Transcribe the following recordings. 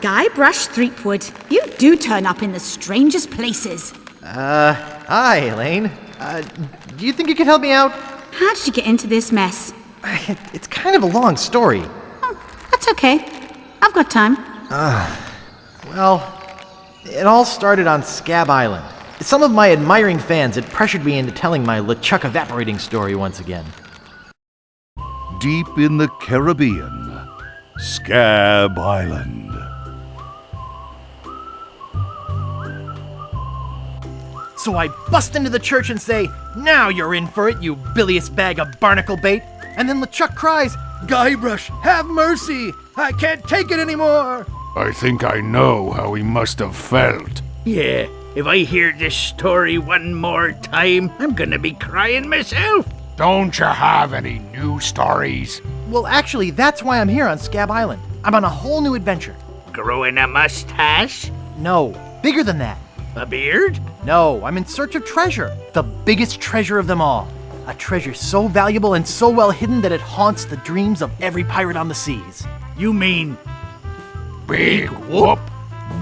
Guybrush Threepwood, you do turn up in the strangest places. Hi, Elaine. Do you think you could help me out? How did you get into this mess? It's kind of a long story. Oh, that's okay. I've got time. Well, it all started on Scab Island. Some of my admiring fans had pressured me into telling my LeChuck evaporating story once again. Deep in the Caribbean, Scab Island. So I bust into the church and say, "Now you're in for it, you bilious bag of barnacle bait." And then LeChuck cries, "Guybrush, have mercy! I can't take it anymore!" I think I know how he must have felt. Yeah, if I hear this story one more time, I'm gonna be crying myself. Don't you have any new stories? Well, actually, that's why I'm here on Scab Island. I'm on a whole new adventure. Growing a mustache? No, bigger than that. A beard? No, I'm in search of treasure. The biggest treasure of them all. A treasure so valuable and so well hidden that it haunts the dreams of every pirate on the seas. You mean Big Whoop?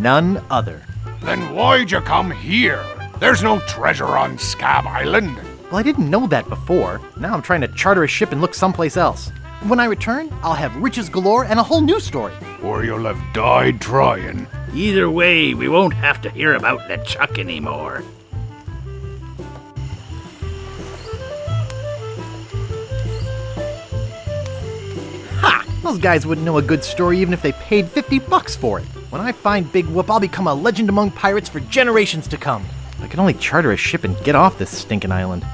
None other. Then why'd you come here? There's no treasure on Scab Island. Well, I didn't know that before. Now I'm trying to charter a ship and look someplace else. When I return, I'll have riches galore and a whole new story. Or you'll have died trying. either way, we won't have to hear about LeChuck anymore. Ha! Those guys wouldn't know a good story even if they paid $50 for it. When I find Big Whoop, I'll become a legend among pirates for generations to come. I can only charter a ship and get off this stinking island.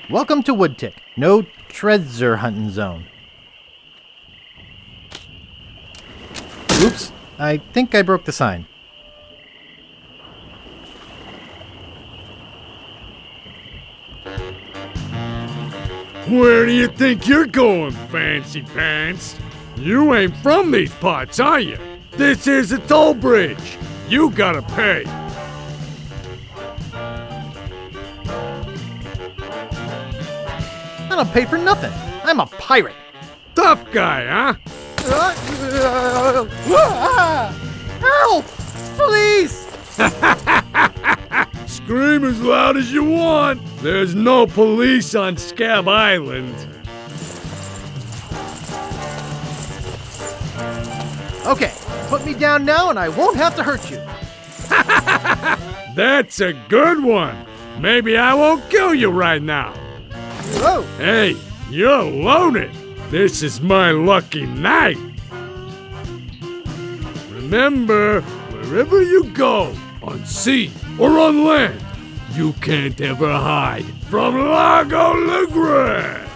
Welcome to Woodtick. No treasure hunting zone. Oops, I think I broke the sign. Where do you think you're going, Fancy Pants? You ain't from these parts, are you? This is a toll bridge. You gotta pay. I don't pay for nothing. I'm a pirate. Tough guy, huh? Help! Police! Scream as loud as you want. There's no police on Scab Island. Okay, put me down now and I won't have to hurt you. That's a good one. Maybe I won't kill you right now. Whoa! Hey, you're loaded. This is my lucky night. Remember, wherever you go, on sea or on land, you can't ever hide from Lago Legre.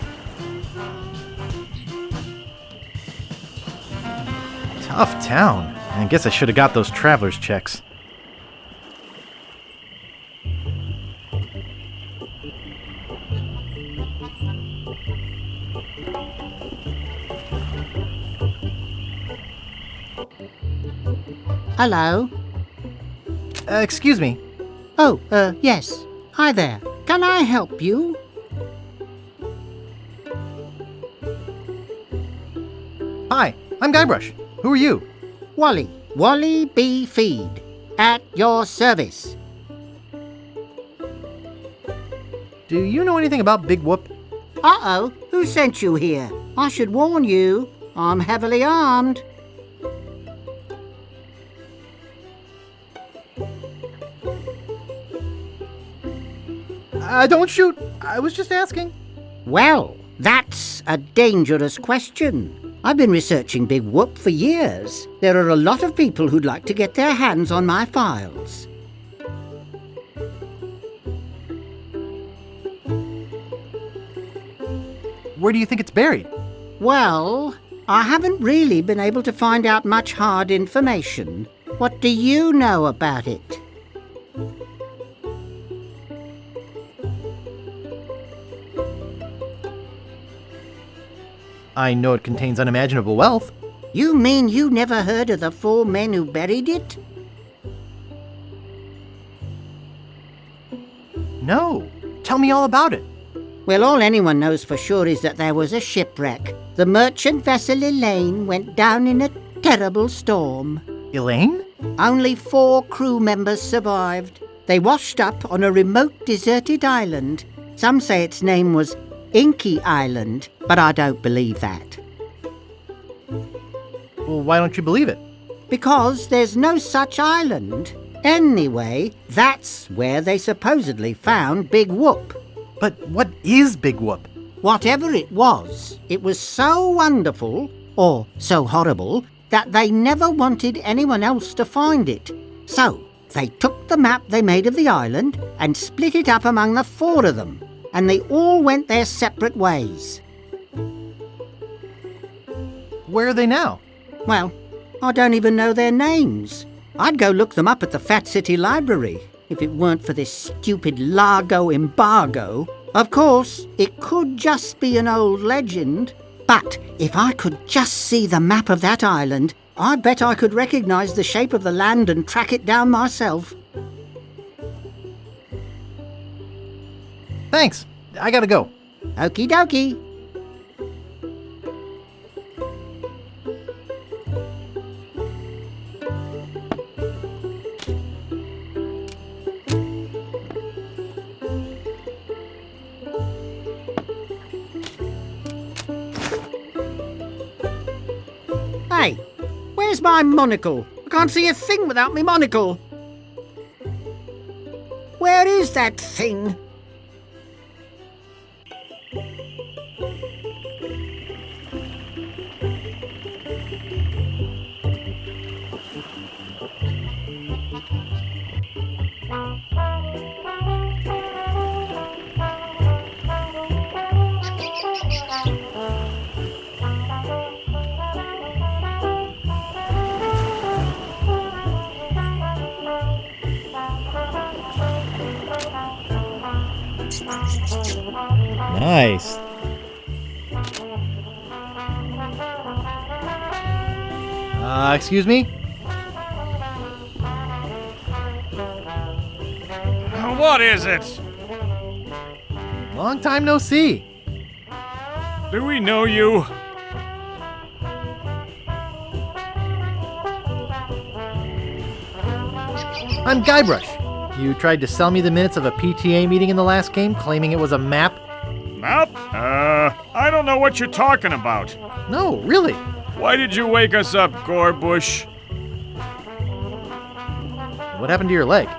Tough town. I guess I should have got those traveler's checks. Hello? Excuse me. Oh, yes. Hi there. Can I help you? Hi, I'm Guybrush. Who are you? Wally. Wally B. Feed. At your service. Do you know anything about Big Whoop? Uh-oh. Who sent you here? I should warn you. I'm heavily armed. Don't shoot. I was just asking. Well, that's a dangerous question. I've been researching Big Whoop for years. There are a lot of people who'd like to get their hands on my files. Where do you think it's buried? Well, I haven't really been able to find out much hard information. What do you know about it? I know it contains unimaginable wealth. You mean you never heard of the 4 men who buried it? No. Tell me all about it. Well, all anyone knows for sure is that there was a shipwreck. The merchant vessel Elaine went down in a terrible storm. Elaine? Only 4 crew members survived. They washed up on a remote deserted island. Some say its name was Inky Island, but I don't believe that. Well, why don't you believe it? Because there's no such island. Anyway, that's where they supposedly found Big Whoop. But what is Big Whoop? Whatever it was so wonderful, or so horrible, that they never wanted anyone else to find it. So, they took the map they made of the island and split it up among the 4 of them, and they all went their separate ways. Where are they now? Well, I don't even know their names. I'd go look them up at the Fat City Library, if it weren't for this stupid Largo embargo. Of course, it could just be an old legend, but if I could just see the map of that island, I bet I could recognize the shape of the land and track it down myself. Thanks. I gotta go. Okie dokie. Hey, where's my monocle? I can't see a thing without me monocle. Where is that thing? Nice. Excuse me? What is it? Long time no see. Do we know you? I'm Guybrush. You tried to sell me the minutes of a PTA meeting in the last game, claiming it was a map? Map? I don't know what you're talking about. No, really. Why did you wake us up, Gorbush? What happened to your leg?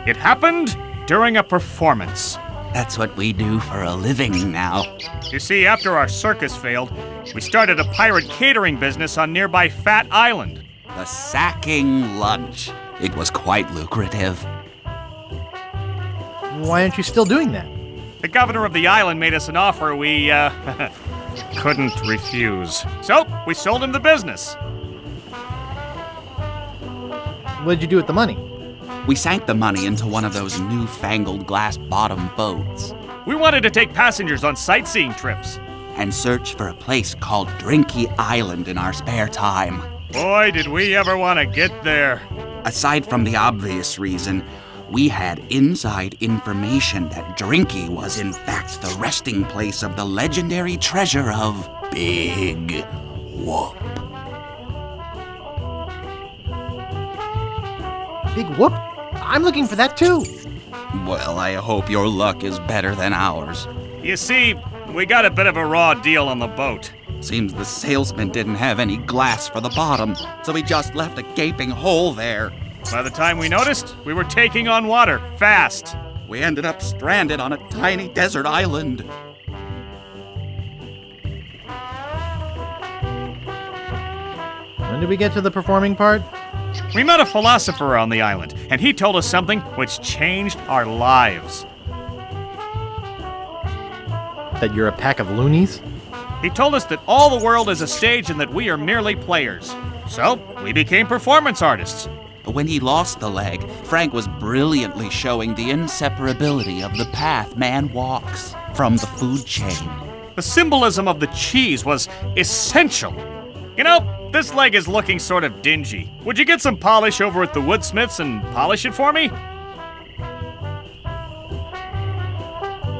It happened during a performance. That's what we do for a living now. You see, after our circus failed, we started a pirate catering business on nearby Fat Island. The sacking lunch. It was quite lucrative. Why aren't you still doing that? The governor of the island made us an offer we, couldn't refuse. So, we sold him the business. What did you do with the money? We sank the money into one of those newfangled glass-bottom boats We wanted to take passengers on sightseeing trips. and search for a place called Drinky Island in our spare time. Boy, did we ever want to get there. Aside from the obvious reason, we had inside information that Drinky was in fact the resting place of the legendary treasure of Big Whoop. Big Whoop? I'm looking for that too. Well, I hope your luck is better than ours. You see, we got a bit of a raw deal on the boat. Seems the salesman didn't have any glass for the bottom, so he just left a gaping hole there. By the time we noticed, we were taking on water, fast. We ended up stranded on a tiny desert island. When did we get to the performing part? We met a philosopher on the island, and he told us something which changed our lives. That you're a pack of loonies? He told us that all the world is a stage and that we are merely players. So, we became performance artists. When he lost the leg, Frank was brilliantly showing the inseparability of the path man walks from the food chain. The symbolism of the cheese was essential. You know, this leg is looking sort of dingy. Would you get some polish over at the woodsmiths and polish it for me?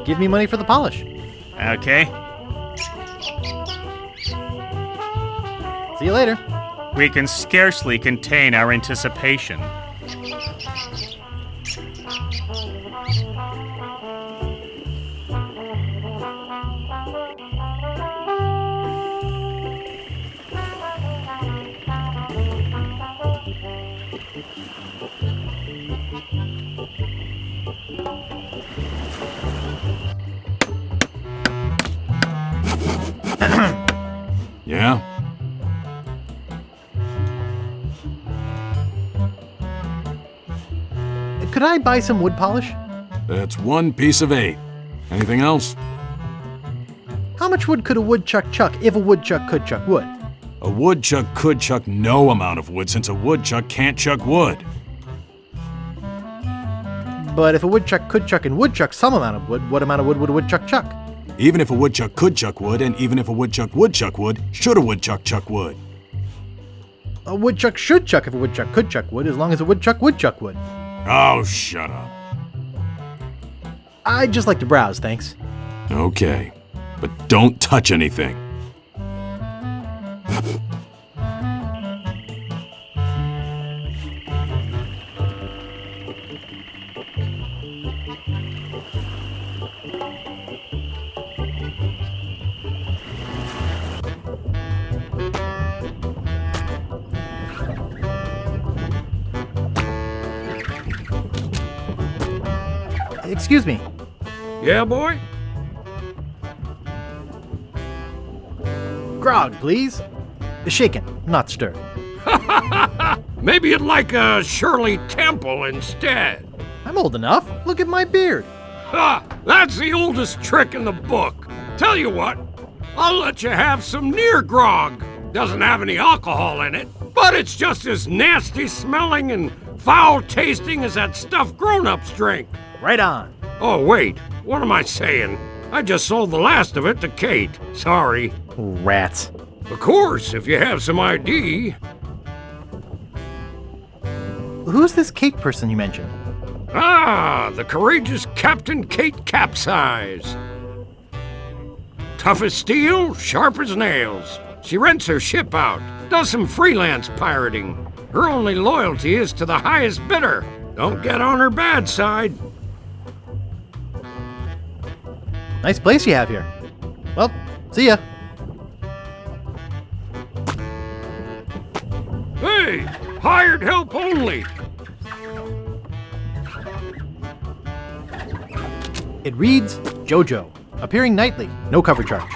Give me money for the polish. Okay. See you later. We can scarcely contain our anticipation. Yeah? Could I buy some wood polish? That's 1 piece of 8. Anything else? How much wood could a woodchuck chuck if a woodchuck could chuck wood? A woodchuck could chuck no amount of wood since a woodchuck can't chuck wood. But if a woodchuck could chuck and would chuck some amount of wood, what amount of wood would a woodchuck chuck? Even if a woodchuck could chuck wood, and even if a woodchuck would chuck wood, should a woodchuck chuck wood? A woodchuck should chuck if a woodchuck could chuck wood, as long as a woodchuck would chuck wood. Oh, shut up. I'd just like to browse, thanks. Okay, but don't touch anything. Excuse me. Yeah, boy? Grog, please. Shaken, not stirred. Maybe you'd like a Shirley Temple instead. I'm old enough. Look at my beard. Ha! That's the oldest trick in the book. Tell you what, I'll let you have some near grog. Doesn't have any alcohol in it, but it's just as nasty smelling and foul tasting as that stuff grown-ups drink. Right on. Oh, wait, what am I saying? I just sold the last of it to Kate. Sorry. Rats. Of course, if you have some ID. Who's this Kate person you mentioned? Ah, the courageous Captain Kate Capsize. Tough as steel, sharp as nails. She rents her ship out, does some freelance pirating. Her only loyalty is to the highest bidder. Don't get on her bad side. Nice place you have here. Well, see ya. Hey, hired help only. It reads JoJo, appearing nightly, no cover charge.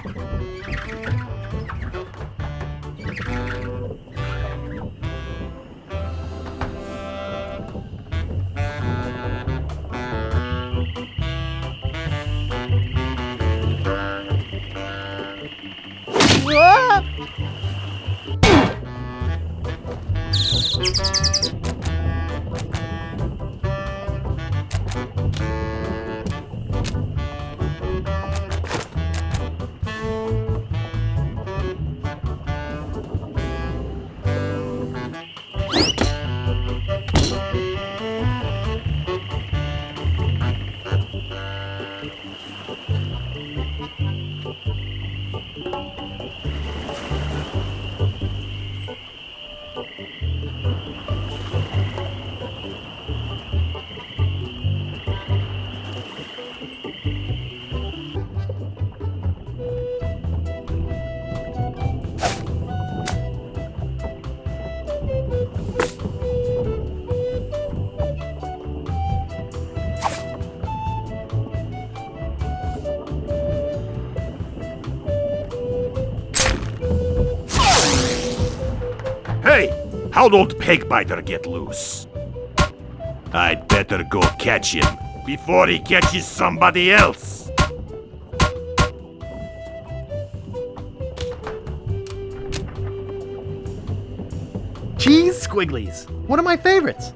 Hey, how'd old Pegbiter get loose? I'd better go catch him before he catches somebody else. Cheese squigglies, one of my favorites.